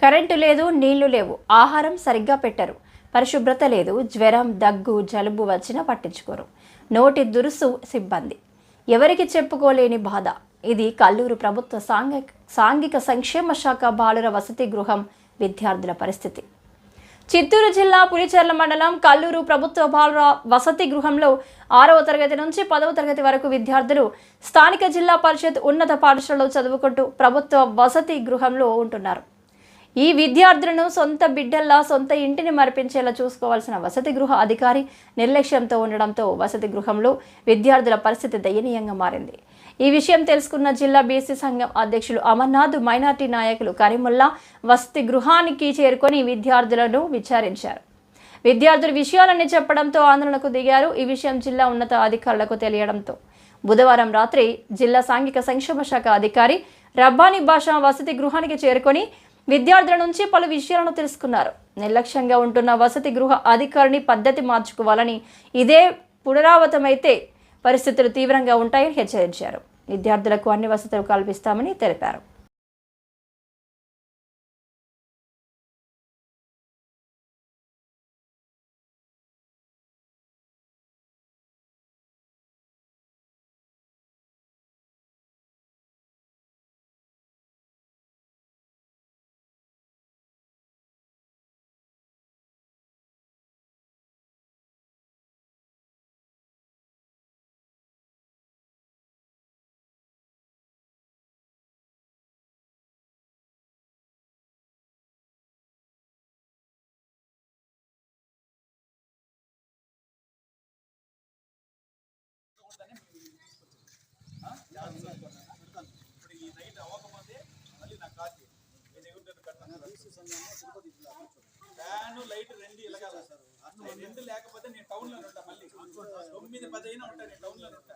Current లేదు, నీళ్లు లేవు, ఆహారం సరిగ్గా పెట్టరు, పరిశుభ్రత లేదు, జ్వరం, దగ్గు, జలుబు వచ్చినా పట్టించుకోరు. నోటి దురుసు సిబ్బంది. ఎవరికి చెప్పుకోలేని బాధ. ఇది కల్లూరు ప్రభుత్వ సాంఘిక సంక్షేమ శాఖ బాలుర వసతి గృహం విద్యార్థుల పరిస్థితి. చిత్తూరు జిల్లా పులిచెర్ల మండలం కల్లూరు ప్రభుత్వ బాలుర వసతి గృహంలో 6వ తరగతి నుంచి 10వ తరగతి వరకు విద్యార్థులు స్థానిక జిల్లా పరిషత్ ఉన్నత పాఠశాలలో చదువుకుంటూ ప్రభుత్వ వసతి గృహంలో ఉంటున్నారు. ఈ విద్యార్థులను సొంత బిడ్డల్లా సొంత ఇంటిని మరిపించేలా చూసుకోవాల్సిన వసతి గృహ అధికారి నిర్లక్ష్యంతో ఉండడంతో వసతి గృహంలో విద్యార్థుల పరిస్థితి దయనీయంగా మారింది. ఈ విషయం తెలుసుకున్న జిల్లా బీసీ సంఘం అధ్యక్షులు అమర్నాథ్, మైనార్టీ నాయకులు కరీముల్లా వసతి గృహానికి చేరుకొని విద్యార్థులను విచారించారు. విద్యార్థులు విషయాలన్నీ చెప్పడంతో ఆందోళనకు దిగారు. ఈ విషయం జిల్లా ఉన్నత అధికారులకు తెలియడంతో బుధవారం రాత్రి జిల్లా సాంఘిక సంక్షేమ శాఖ అధికారి రబ్బానీ బాషా వసతి గృహానికి చేరుకొని విద్యార్థుల నుంచి పలు విషయాలను తెలుసుకున్నారు. నిర్లక్ష్యంగా ఉంటున్న వసతి గృహ అధికారిని పద్ధతి మార్చుకోవాలని, ఇదే పునరావృతమైతే పరిస్థితులు తీవ్రంగా ఉంటాయని హెచ్చరించారు. విద్యార్థులకు అన్ని వసతులు కల్పిస్తామని తెలిపారు. ఫ్యాను లైట్ రెండు ఇలాగా రెండు లేకపోతే నేను టౌన్లో ఉంటా. మళ్ళీ 9-10 అయినా ఉంటాను, నేను టౌన్లో ఉంటా.